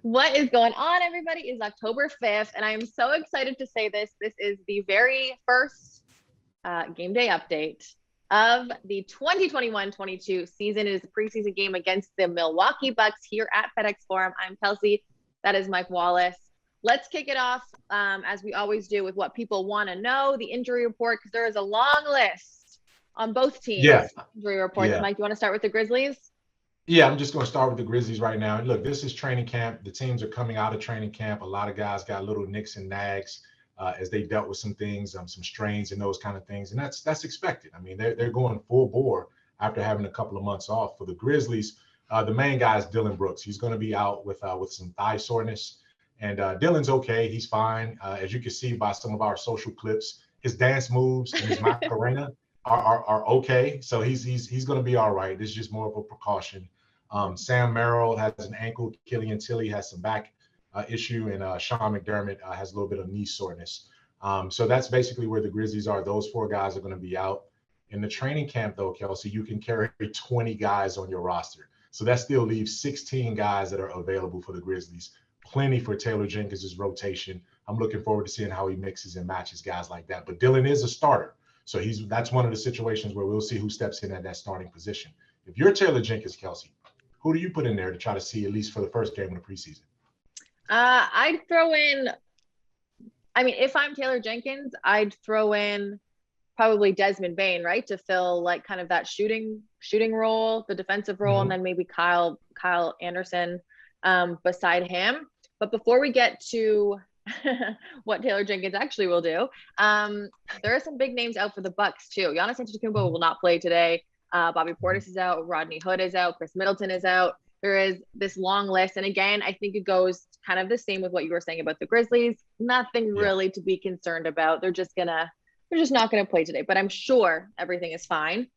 What is going on, everybody? It's October 5th, and I am so excited to say this. This is the very first game day update of the 2021-22 season. It is a preseason game against the Milwaukee Bucks here at FedEx Forum. I'm Kelcey. That is Mike Wallace. Let's kick it off, as we always do, with what people want to know, the injury report, because there is a long list on both teams. Yeah, Injury reports. yeah. Mike, you want to start with the Grizzlies? Yeah, I'm just going to start with the Grizzlies right now. And look, this is training camp. The teams are coming out of training camp. A lot of guys got little nicks and nags as they dealt with some things, some strains and those kind of things. And that's expected. I mean, they're going full bore after having a couple of months off. For the Grizzlies, the main guy is Dylan Brooks. He's going to be out with some thigh soreness. And Dylan's okay. He's fine. As you can see by some of our social clips, his dance moves and his Macarena are okay. So he's going to be all right. This is just more of a precaution. Sam Merrill has an ankle. Killian Tilly has some back issue, and Sean McDermott has a little bit of knee soreness. So that's basically where the Grizzlies are. Those four guys are going to be out. In the training camp, though, Kelcey, you can carry 20 guys on your roster. So that still leaves 16 guys that are available for the Grizzlies. Plenty for Taylor Jenkins' rotation. I'm looking forward to seeing how he mixes and matches guys like that. But Dylan is a starter. So that's one of the situations where we'll see who steps in at that starting position. If you're Taylor Jenkins, Kelcey, who do you put in there to try to see at least for the first game of the preseason? I'd throw in, I mean, if I'm Taylor Jenkins, I'd throw in probably Desmond Bane, right? To fill like kind of that shooting role, the defensive role, and then maybe Kyle Anderson beside him. But before we get to what Taylor Jenkins actually will do, there are some big names out for the Bucks too. Giannis Antetokounmpo will not play today. Bobby Portis is out. Rodney Hood is out. Chris Middleton is out. There is this long list. And again, I think it goes kind of the same with what you were saying about the Grizzlies. Nothing really to be concerned about. They're just not gonna play today. But I'm sure everything is fine.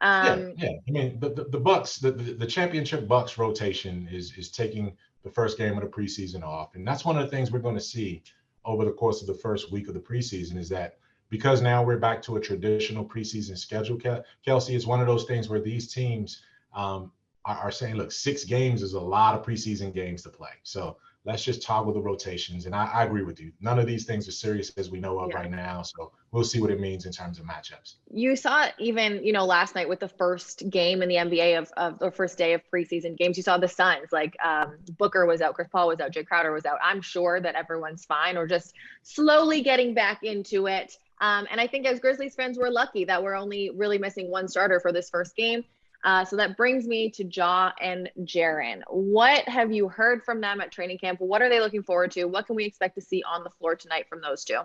Yeah. I mean, the Bucks, the championship Bucks rotation is taking the first game of the preseason off, and that's one of the things we're going to see over the course of the first week of the preseason is that because now we're back to a traditional preseason schedule. Kelcey, is one of those things where these teams are saying, look, 6 games is a lot of preseason games to play, so let's just toggle the rotations. And I agree with you. None of these things are serious as we know of right now. So we'll see what it means in terms of matchups. You saw it even, last night with the first game in the NBA of the first day of preseason games. You saw the Suns, like Booker was out, Chris Paul was out, Jay Crowder was out. I'm sure that everyone's fine or just slowly getting back into it. And I think as Grizzlies fans, we're lucky that we're only really missing one starter for this first game. So that brings me to Ja and Jaren. What have you heard from them at training camp? What are they looking forward to? What can we expect to see on the floor tonight from those two?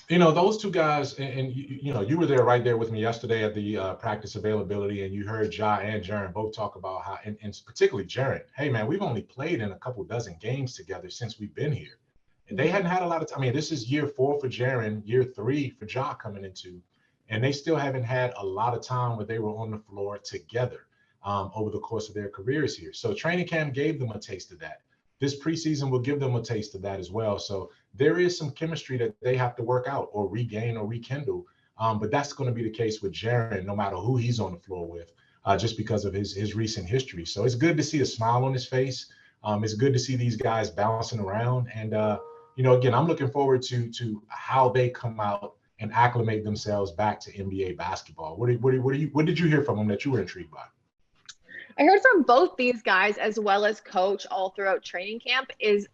Those two guys, and you were there right there with me yesterday at the practice availability, and you heard Ja and Jaren both talk about how, and particularly Jaren, hey, man, we've only played in a couple dozen games together since we've been here. And they hadn't had a lot of time. I mean, this is year 4 for Jaren, year 3 for Ja coming into. And they still haven't had a lot of time where they were on the floor together over the course of their careers here. So training camp gave them a taste of that. This preseason will give them a taste of that as well. So there is some chemistry that they have to work out or regain or rekindle. But that's going to be the case with Jaren, no matter who he's on the floor with, just because of his recent history. So it's good to see a smile on his face. It's good to see these guys bouncing around. And, again, I'm looking forward to how they come out and acclimate themselves back to NBA basketball. What did you hear from them that you were intrigued by? I heard from both these guys as well as coach all throughout training camp is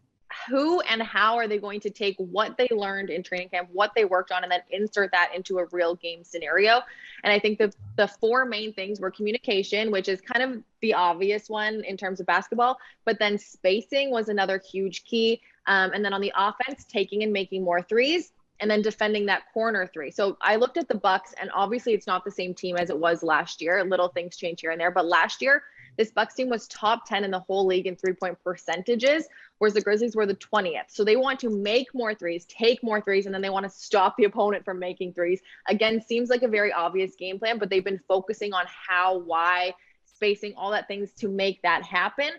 who and how are they going to take what they learned in training camp, what they worked on, and then insert that into a real game scenario. And I think the 4 main things were communication, which is kind of the obvious one in terms of basketball, but then spacing was another huge key. And then on the offense, taking and making more threes, and then defending that corner 3. So I looked at the Bucks, and obviously it's not the same team as it was last year. Little things change here and there, but last year this Bucks team was top 10 in the whole league in 3-point percentages, whereas the Grizzlies were the 20th. So they want to make more threes, take more threes, and then they want to stop the opponent from making threes. Again, seems like a very obvious game plan, but they've been focusing on how, why, spacing, all that things to make that happen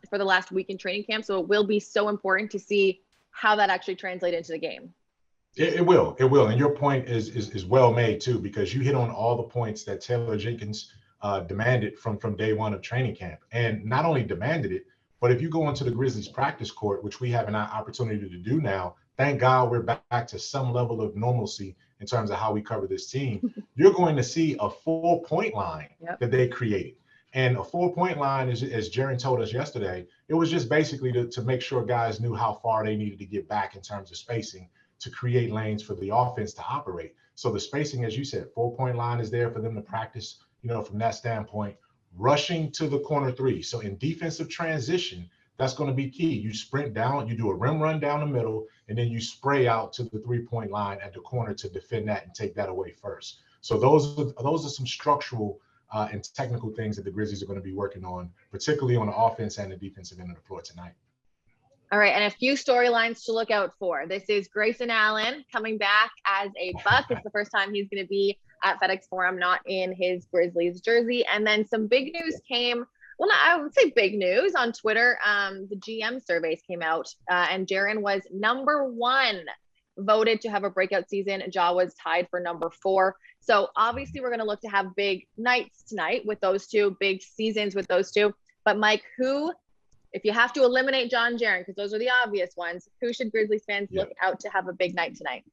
for the last week in training camp. So it will be so important to see how that actually translates into the game. It will. And your point is well made too, because you hit on all the points that Taylor Jenkins demanded from day one of training camp, and not only demanded it, But if you go into the Grizzlies practice court, which we have an opportunity to do now, thank God we're back to some level of normalcy in terms of how we cover this team. You're going to see a 4-point line that they created. And a 4-point line, is, as Jaren told us yesterday, it was just basically to make sure guys knew how far they needed to get back in terms of spacing to create lanes for the offense to operate. So the spacing, as you said, 4-point line is there for them to practice, from that standpoint. Rushing to the corner three. So in defensive transition, that's going to be key. You sprint down, you do a rim run down the middle, and then you spray out to the 3-point line at the corner to defend that and take that away first. So those are some structural and technical things that the Grizzlies are going to be working on, particularly on the offense and the defensive end of the floor tonight. All right, and a few storylines to look out for. This is Grayson Allen coming back as a Buck. It's the first time he's going to be at FedEx Forum, not in his Grizzlies jersey. And then some big news came, well, I would say big news on Twitter. The GM surveys came out, and Jaren was number 1 voted to have a breakout season. Ja was tied for number 4. So obviously we're going to look to have big nights tonight with those two, big seasons with those two. But Mike, if you have to eliminate Ja and Jaren, because those are the obvious ones, who should Grizzlies fans look out to have a big night tonight?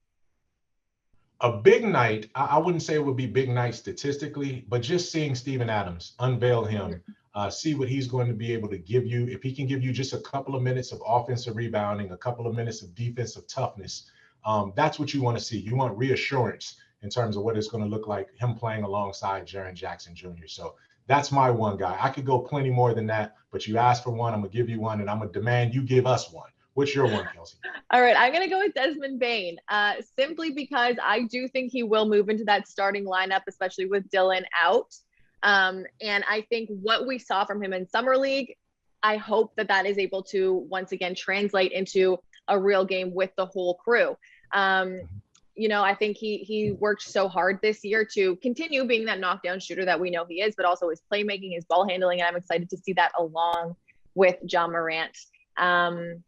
A big night, I wouldn't say it would be big night statistically, but just seeing Steven Adams, unveil him, see what he's going to be able to give you. If he can give you just a couple of minutes of offensive rebounding, a couple of minutes of defensive toughness, that's what you want to see. You want reassurance in terms of what it's going to look like, him playing alongside Jaren Jackson Jr. So that's my one guy. I could go plenty more than that, but you asked for one, I'm going to give you one, and I'm going to demand you give us one. What's your one, Kelcey? All right, I'm going to go with Desmond Bane, simply because I do think he will move into that starting lineup, especially with Dylan out. And I think what we saw from him in Summer League, I hope that is able to once again translate into a real game with the whole crew. I think he worked so hard this year to continue being that knockdown shooter that we know he is, but also his playmaking, his ball handling, and I'm excited to see that along with Ja Morant. I'm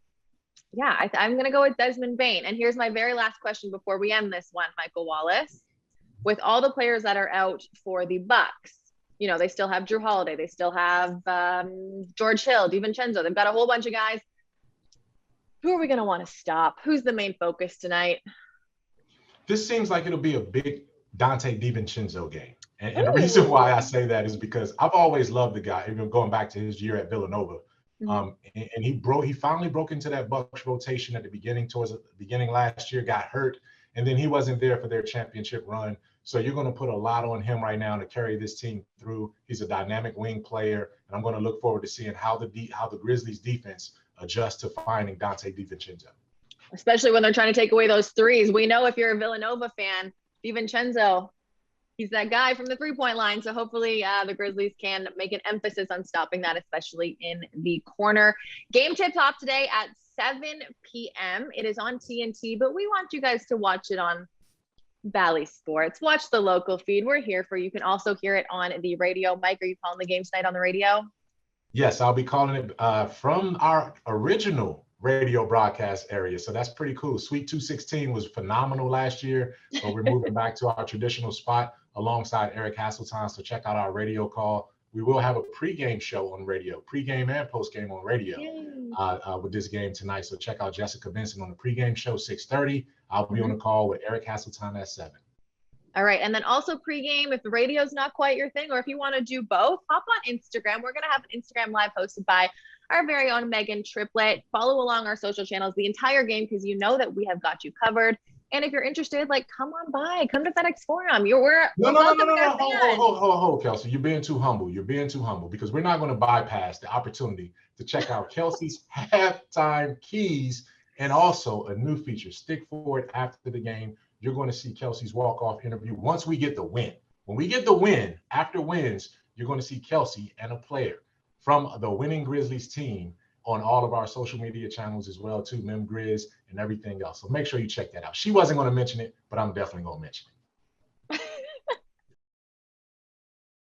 going to go with Desmond Bane. And here's my very last question before we end this one, Michael Wallace. With all the players that are out for the Bucks, they still have Drew Holiday. They still have George Hill, DiVincenzo. They've got a whole bunch of guys. Who are we going to want to stop? Who's the main focus tonight? This seems like it'll be a big Dante DiVincenzo game. And the reason why I say that is because I've always loved the guy, even going back to his year at Villanova. And he finally broke into that Bucks rotation at the beginning, towards the beginning last year, got hurt, and then he wasn't there for their championship run. So you're going to put a lot on him right now to carry this team through. He's a dynamic wing player, and I'm going to look forward to seeing how the Grizzlies defense adjusts to finding Dante DiVincenzo. Especially when they're trying to take away those threes. We know if you're a Villanova fan, DiVincenzo, he's that guy from the 3-point line. So hopefully the Grizzlies can make an emphasis on stopping that, especially in the corner. Game tip-off today at 7 p.m. It is on TNT, but we want you guys to watch it on Valley Sports. Watch the local feed. We're here for you. You can also hear it on the radio. Mike, are you calling the game tonight on the radio? Yes, I'll be calling it from our original radio broadcast area. So that's pretty cool. Suite 216 was phenomenal last year, but we're moving back to our traditional spot alongside Eric Hasseltine. So check out our radio call. We will have a pregame show on radio, pregame and postgame on radio with this game tonight. So check out Jessica Benson on the pregame show, 6:30. I'll be on the call with Eric Hasseltine at 7. All right. And then also pregame, if the radio's not quite your thing, or if you want to do both, hop on Instagram. We're going to have an Instagram live hosted by our very own Megan Triplett. Follow along our social channels the entire game, because you know that we have got you covered. And if you're interested, come on by, come to FedEx Forum. No, hold, Kelcey. You're being too humble. Because we're not going to bypass the opportunity to check out Kelcey's halftime keys and also a new feature, Stick Forward after the game. You're going to see Kelcey's walk-off interview once we get the win. When we get the win, after wins, you're going to see Kelcey and a player from the winning Grizzlies team on all of our social media channels as well, too, Mem Grizz and everything else. So make sure you check that out. She wasn't going to mention it, but I'm definitely going to mention it.